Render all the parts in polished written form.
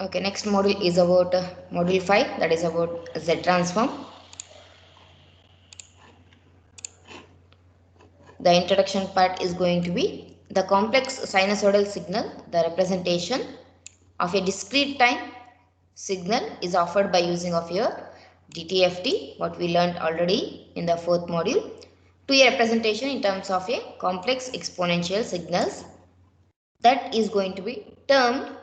Okay, next module is about module 5, that is about Z transform. The introduction part is going to be the complex sinusoidal signal, the representation of a discrete time signal is offered by using of your DTFT, what we learned already in the fourth module, to a representation in terms of a complex exponential signals that is going to be termed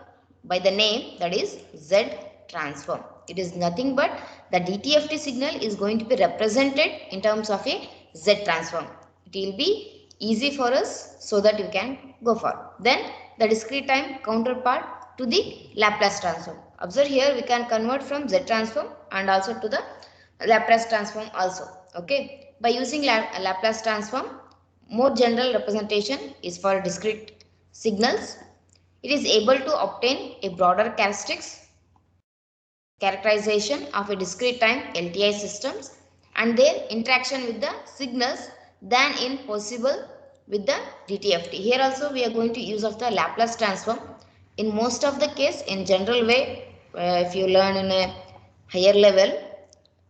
by the name that is Z transform. It is nothing but the DTFT signal is going to be represented in terms of a Z transform. It will be easy for us so that you can go for. Then the discrete time counterpart to the Laplace transform. Observe here we can convert from Z transform and also to the Laplace transform also. Okay. By using Laplace transform, more general representation is for discrete signals. It is able to obtain a broader characterization of a discrete time LTI systems and their interaction with the signals than in possible with the DTFT. Here also we are going to use of the Laplace transform. In most of the case, in general way, if you learn in a higher level,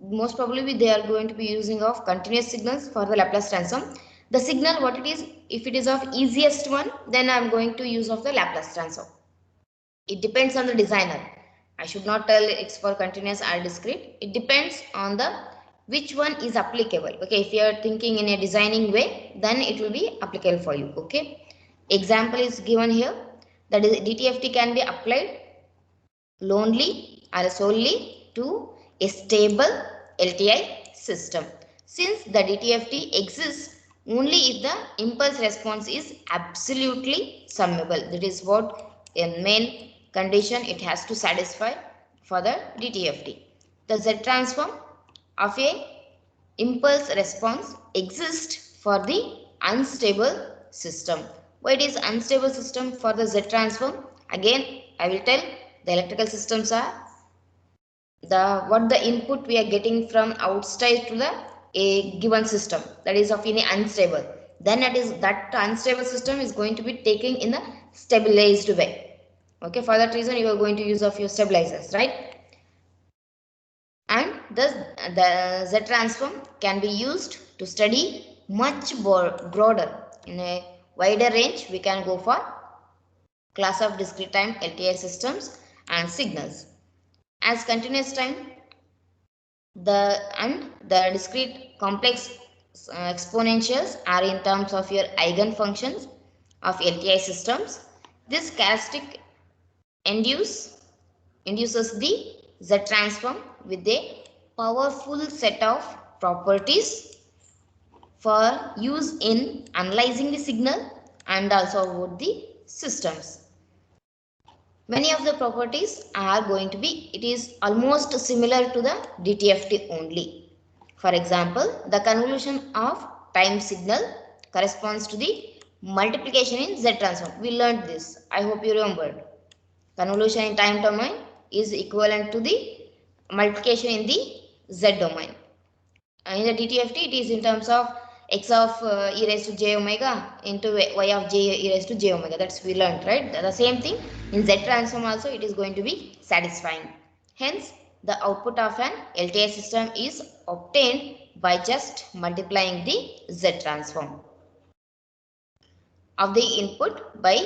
most probably they are going to be using of continuous signals for the Laplace transform. The signal what it is, if it is of easiest one, then I am going to use of the Laplace transform. It depends on the designer. I should not tell it's for continuous or discrete. It depends on the which one is applicable. Okay, if you are thinking in a designing way, then it will be applicable for you. Okay, example is given here. That is DTFT can be applied lonely or solely to a stable LTI system. Since the DTFT exists only if the impulse response is absolutely summable. That is what a main condition it has to satisfy for the DTFT. The Z transform of a impulse response exists for the unstable system. Why it is unstable system for the Z transform? Again, I will tell the electrical systems are what the input we are getting from outside to the a given system, that is of any unstable. Then it is that unstable system is going to be taken in the stabilized way. Okay, for that reason you are going to use of your stabilizers, right? And thus the Z transform can be used to study much broader in a wider range. We can go for class of discrete time LTI systems and signals. As continuous time, the discrete complex exponentials are in terms of your eigenfunctions of LTI systems. This characteristic induces the Z transform with a powerful set of properties for use in analyzing the signal and also about the systems. Many of the properties are going to be, it is almost similar to the DTFT only. For example, the convolution of time signal corresponds to the multiplication in Z transform. We learned this. I hope you remembered. Convolution in time domain is equivalent to the multiplication in the Z domain. In the DTFT, it is in terms of x of e raised to j omega into y of j e raised to j omega. That's we learned, right? The same thing in Z transform also it is going to be satisfying. Hence, the output of an LTI system is obtained by just multiplying the Z transform of the input by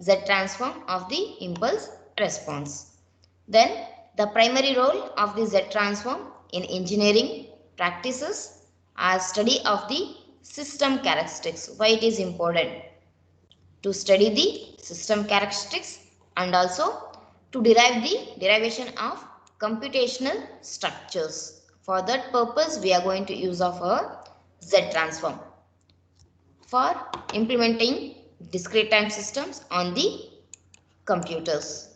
Z transform of the impulse response. Then the primary role of the Z transform in engineering practices are study of the system characteristics. Why it is important? To study the system characteristics and also to derive the derivation of computational structures. For that purpose, we are going to use of a Z transform for implementing discrete time systems on the computers.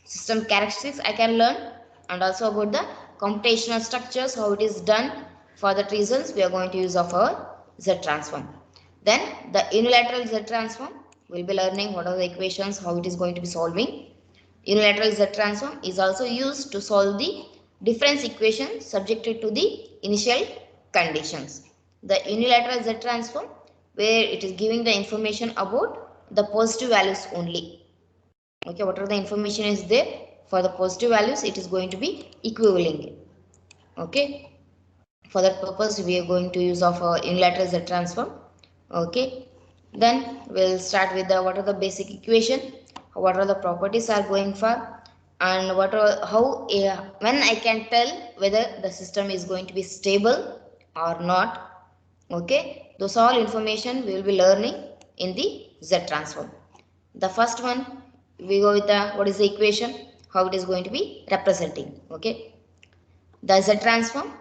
System characteristics I can learn and also about the computational structures, how it is done. For that reasons we are going to use of our Z transform. Then the unilateral Z transform, we'll be learning what are the equations, how it is going to be solving. Unilateral Z transform is also used to solve the difference equation subjected to the initial conditions. The unilateral Z transform where it is giving the information about the positive values only. Okay, what are the information is there For the positive values, it is going to be equivalent. Okay. For that purpose, we are going to use of unilateral Z transform. Okay. Then we'll start with the what are the basic equation, what are the properties are going for, and what are how when I can tell whether the system is going to be stable or not. Okay, those all information we will be learning in the Z transform. The first one, we go with the what is the equation, how it is going to be representing. Okay, the Z transform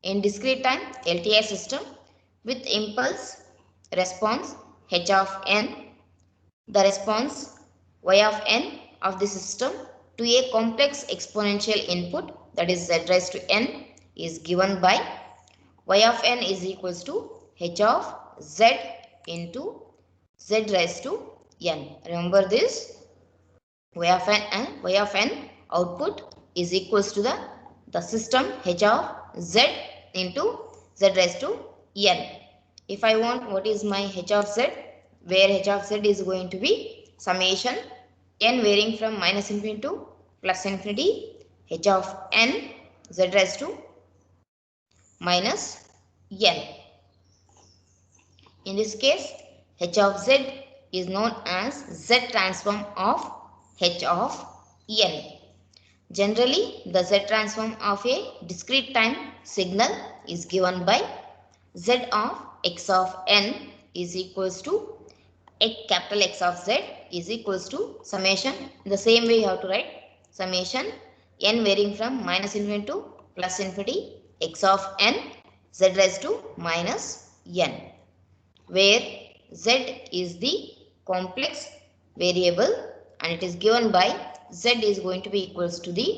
in discrete time LTI system with impulse response h of n, the response y of n of the system to a complex exponential input, that is z raised to n, is given by y of n is equals to h of z into z raised to n. Remember this, y of n and y of n output is equals to the system h of z into z raised to n. If I want what is my h of z, where h of z is going to be summation n varying from minus infinity to plus infinity h of n z raised to minus n. In this case, h of z is known as z transform of h of n. Generally, the z transform of a discrete time signal is given by z of x of n is equals to capital X of z is equals to summation. In the same way, you have to write summation n varying from minus infinity to plus infinity x of n z raised to minus n, where z is the complex variable and it is given by z is going to be equals to the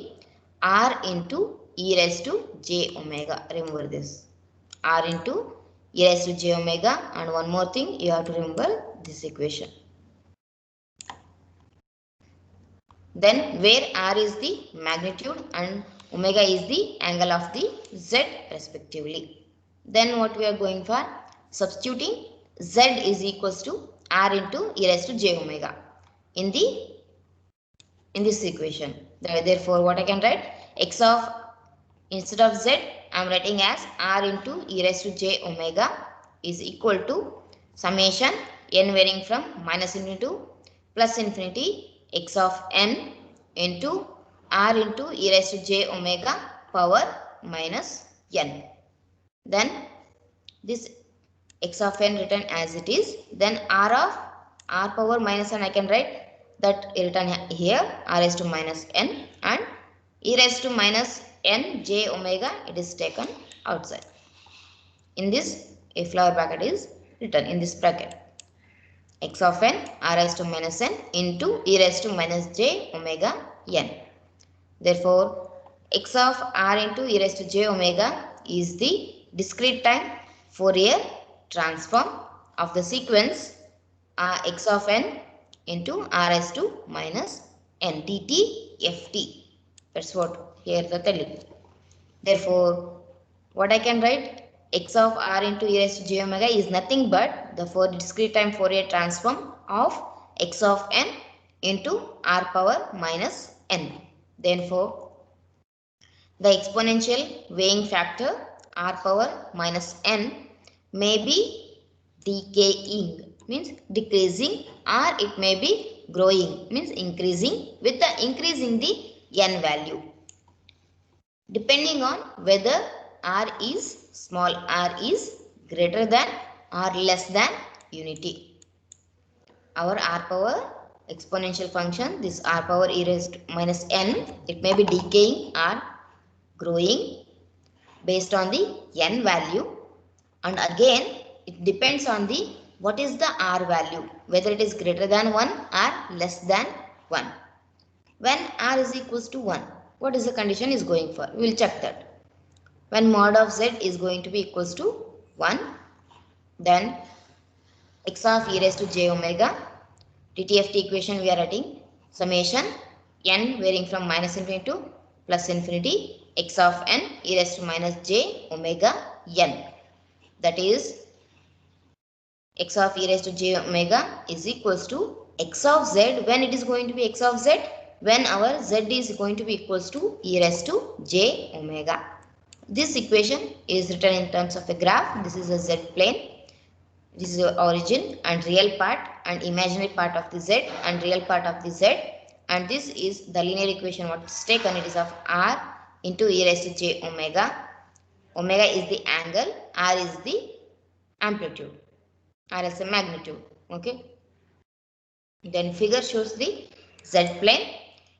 r into e raised to j omega. Remember this, r into e raised to j omega, and one more thing you have to remember this equation. Then where r is the magnitude and omega is the angle of the z respectively. Then what we are going for, substituting z is equals to r into e raised to j omega in this equation. Therefore, what I can write, x of, instead of z I am writing as r into e raised to j omega is equal to summation n varying from minus infinity to plus infinity x of n into r into e raised to j omega power minus n. Then this x of n written as it is, then r of r power minus n I can write that written here, r raised to minus n, and e raised to minus n j omega, it is taken outside. In this, a flower bracket is written in this bracket, x of n r raised to minus n into e raised to minus j omega n. Therefore, x of r into e raised to j omega is the discrete time Fourier transform of the sequence x of n into r raised to minus n dt ft. That's what here the telling. Therefore, what I can write, x of r into e raised to j omega is nothing but the discrete time Fourier transform of x of n into r power minus n. Therefore, the exponential weighing factor r power minus n may be decaying, means decreasing, or it may be growing, means increasing, with the increasing the n value, depending on whether r is small r is greater than or less than unity. Our r power exponential function, this r power e raised to minus n, it may be decaying or growing based on the n value, and again it depends on the what is the r value, whether it is greater than 1 or less than 1. When r is equals to 1, what is the condition is going for? We will check that. When mod of z is going to be equals to 1, then x of e raised to j omega DTFT equation we are writing summation n varying from minus infinity to plus infinity x of n e raised to minus j omega n. That is, x of e raised to j omega is equals to x of z. When it is going to be x of z? when our z is going to be equals to e raised to j omega. This equation is written in terms of a graph. This is a z plane. This is the origin and real part and imaginary part of the z and real part of the z, and this is the linear equation what is taken. It is of r into e raised to j omega. Omega is the angle, r is the amplitude, r is the magnitude. Okay, then figure shows the z plane.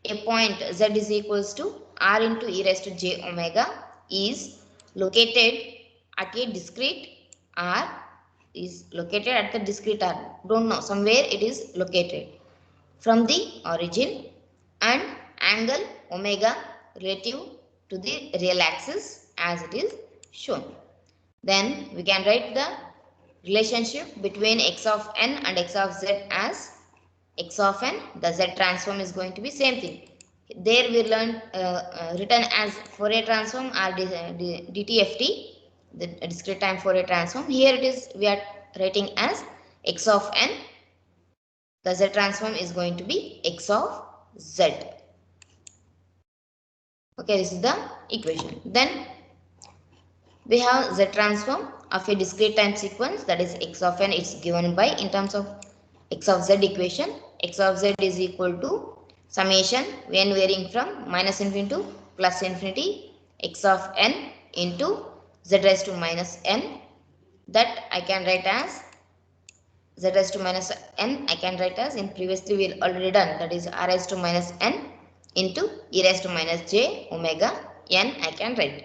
A point z is equals to r into e raised to j omega is located at a discrete r, is located at the discrete r, don't know, somewhere it is located from the origin, and angle omega relative to the real axis as it is shown. Then we can write the relationship between x of n and x of z as x of n. The z transform is going to be same thing. There we learned written as Fourier transform or DTFT, the discrete time Fourier transform. Here it is we are writing as x of n. The z transform is going to be x of z. Okay, this is the equation. Then we have z transform of a discrete time sequence, that is x of n. It's given by in terms of x of z equation. X of z is equal to summation n varying from minus infinity to plus infinity x of n into z raised to minus n. That I can write as z raised to minus n. I can write as in previously we already done, that is r raised to minus n into e raised to minus j omega n. I can write.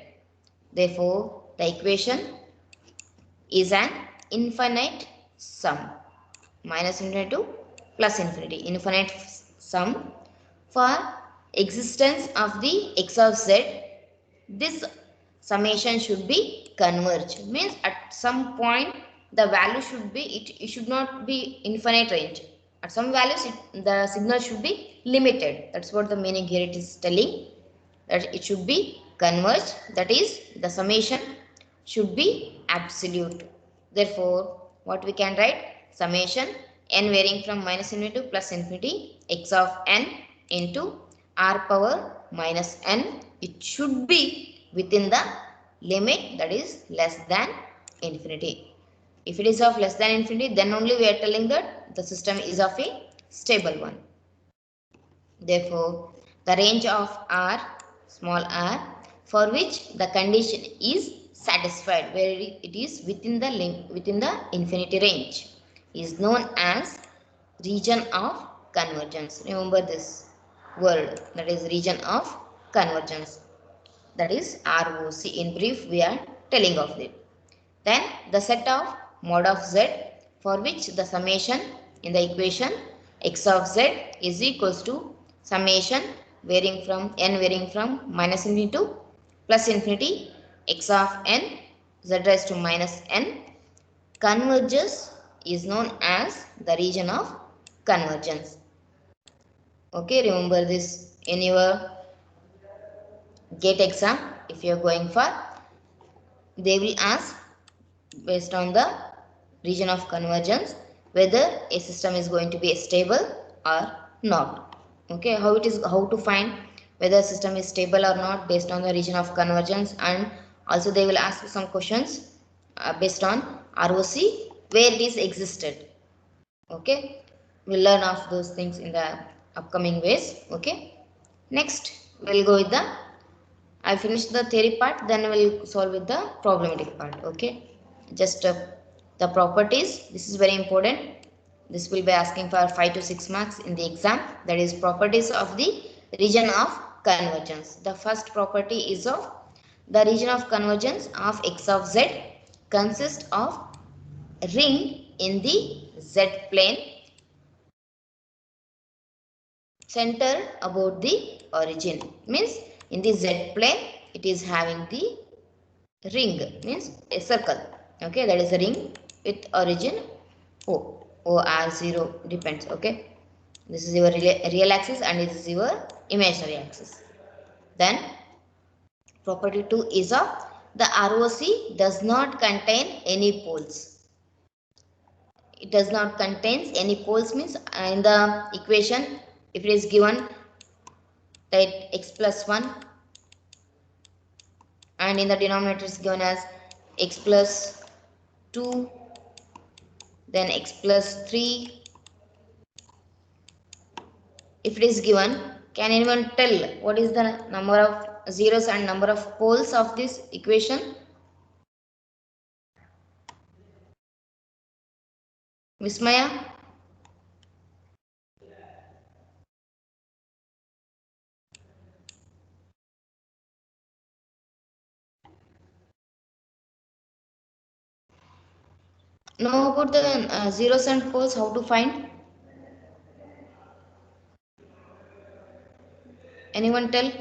Therefore, the equation is an infinite sum, minus infinity to plus infinity, infinite sum for existence of the x of z. This summation should be converged, means at some point the value should be, it should not be infinite range. At some values the signal should be limited. That's what the meaning here it is telling, that it should be converged, that is the summation should be absolute. Therefore, what we can write, summation n varying from minus infinity to plus infinity x of n into r power minus n. It should be within the limit, that is less than infinity. If it is of less than infinity, then only we are telling that the system is of a stable one. Therefore, the range of r, small r, for which the condition is satisfied, where it is within the infinity range, is known as region of convergence. Remember this word, that is region of convergence, that is ROC. In brief, we are telling of it. Then the set of mod of z for which the summation in the equation x of z is equals to summation varying from n varying from minus infinity to plus infinity x of n z raised to minus n converges is known as the region of convergence. Okay, remember this in your GATE exam. If you are going for, they will ask based on the region of convergence whether a system is going to be stable or not. Okay, how to find whether a system is stable or not based on the region of convergence, and also they will ask some questions based on ROC where it is existed. Okay, we'll learn of those things in the upcoming ways. Okay, next we'll go with the, I finished the theory part, then we'll solve with the problematic part. Okay, just the properties, this is very important. This will be asking for 5 to 6 marks in the exam, that is properties of the region of convergence. The first property is of the region of convergence of x of z consists of ring in the z plane center about the origin. Means in the z plane it is having the ring, means a circle. Okay, that is a ring with origin O or R0, depends. Okay, this is your real axis and this is your imaginary axis. Then property 2 is of the ROC does not contain any poles. It does not contains any poles, means in the equation if it is given Take x plus 1, and in the denominator is given as x plus 2, then x plus 3. If it is given, can anyone tell what is the number of zeros and number of poles of this equation? Vismaya? Know about the zeros and poles, how to find? Anyone tell?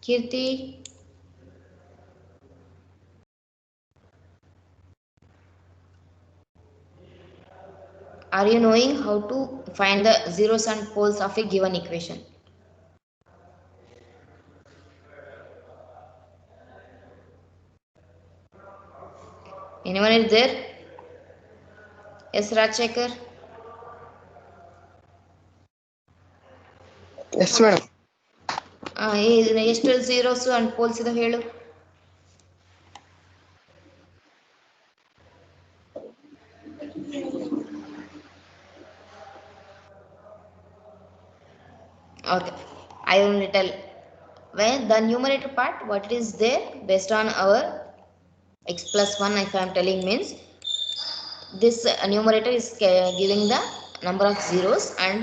Kirti? Are you knowing how to find the zeros and poles of a given equation? Anyone is there? Yes, Rajshekar? Yes, madam. ಎಷ್ಟು zeros and poles ಇದೆ ಹೇಳು? Okay, I will tell. When the numerator part, what it is there based on our x plus 1, if I am telling, means this numerator is giving the number of zeros and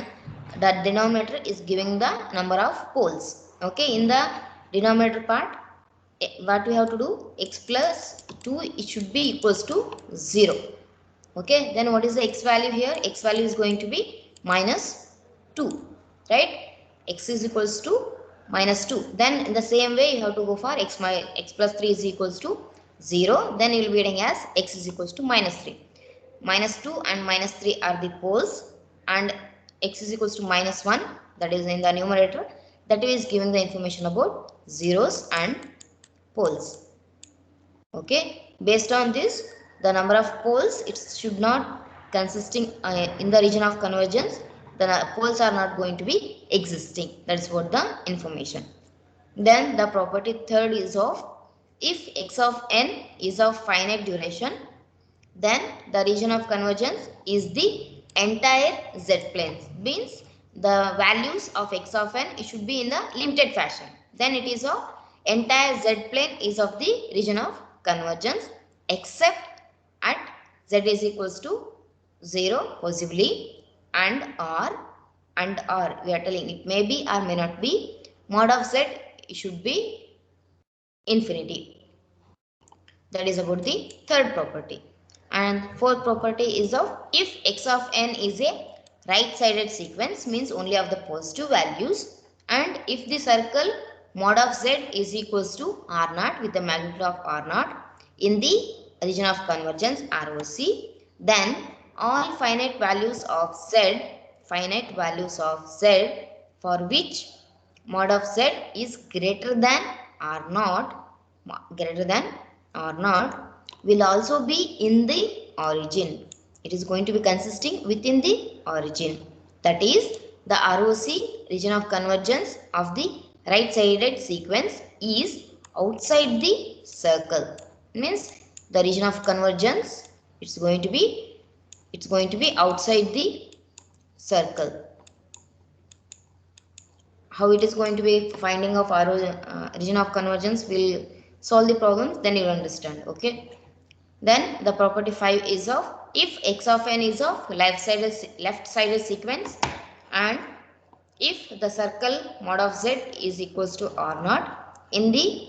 the denominator is giving the number of poles. Okay, in the denominator part, what we have to do, x plus 2, it should be equals to 0. Okay, then what is the x value here? X value is going to be minus 2, right? X is equals to minus 2. Then in the same way you have to go for x plus 3 is equals to 0. Then you will be getting as x is equals to minus 3. Minus 2 and minus 3 are the poles, and x is equals to minus 1, that is in the numerator, that is giving the information about zeros and poles. Okay, based on this, the number of poles, it should not consisting in the region of convergence, the poles are not going to be existing. That's what the information. Then the property third is of, if x of n is of finite duration, then the region of convergence is the entire z plane. Means the values of x of n, it should be in the limited fashion. Then it is of entire z plane is of the region of convergence, except at z is equals to 0 possibly, and or we are telling it may be or may not be, mod of z should be infinity. That is about the third property. And fourth property is of, if x of n is a right sided sequence, means only of the positive values, and if the circle mod of z is equals to r naught with the magnitude of r naught in the region of convergence ROC, then all finite values of z for which mod of z is greater than r naught will also be in the origin. It is going to be consisting within the origin. That is, the ROC, region of convergence of the right sided sequence, is outside the circle. Means the region of convergence, it's going to be outside the circle. How it is going to be finding of region of convergence, will solve the problems, then you will understand. Okay, then the property 5 is of, if x of n is of left sided sequence, and if the circle mod of z is equals to r naught in the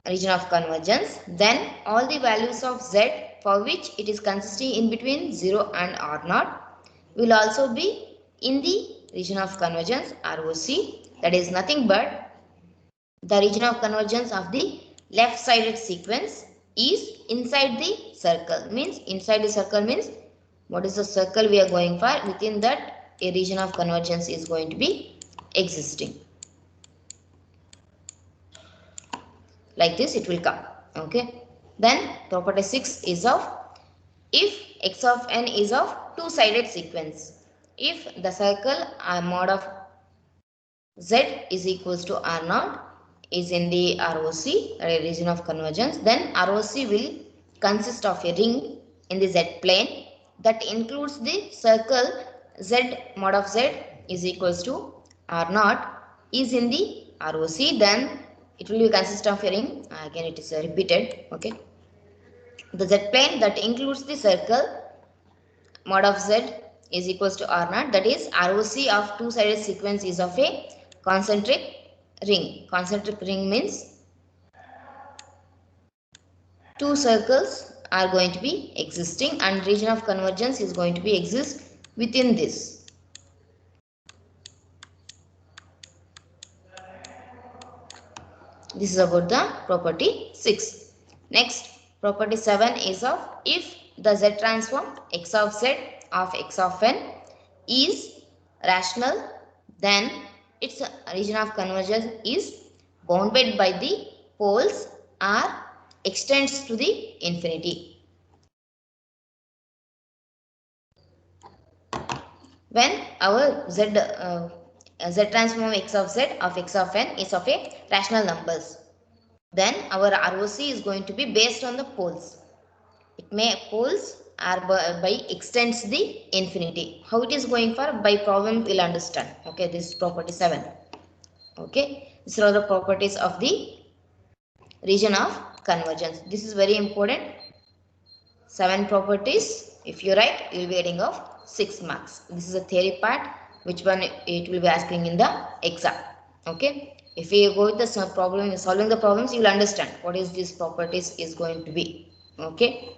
region of convergence, then all the values of z for which it is consisting in between 0 and r naught will also be in the region of convergence ROC. That is nothing but the region of convergence of the left sided sequence is inside the circle. Means inside the circle means, what is the circle we are going for, within that a region of convergence is going to be existing. like this it will come. Okay, then property 6 is of if x of n is of two-sided sequence. If the circle mod of z is equals to r naught is in the ROC, region of convergence, then ROC will consist of a ring in the z plane that includes the circle z mod of z is equals to r naught is in the ROC, then it will be consist of a ring. Again it is repeated. Okay, the z plane that includes the circle mod of z is equals to r naught, that is ROC of two-sided sequence is of a concentric ring. Concentric ring means two circles are going to be existing and region of convergence is going to be exist within this. This is about the property 6. Next, property 7 is of if the z transform x of z of x of n is rational, then its region of convergence is bounded by the poles or extends to the infinity. When our z transform x of z of x of n is of a rational numbers, then our ROC is going to be based on the poles. It may poles are by extends the infinity. How it is going for by problem we'll understand. Okay, this is property 7. Okay, these are the properties of the region of convergence. This is very important. 7 properties. If you write, you will be getting of 6 marks. This is a theory part, which one it will be asking in the exam. Okay, if you go with the problem, solving the problems, you will understand what is these properties is going to be. Okay.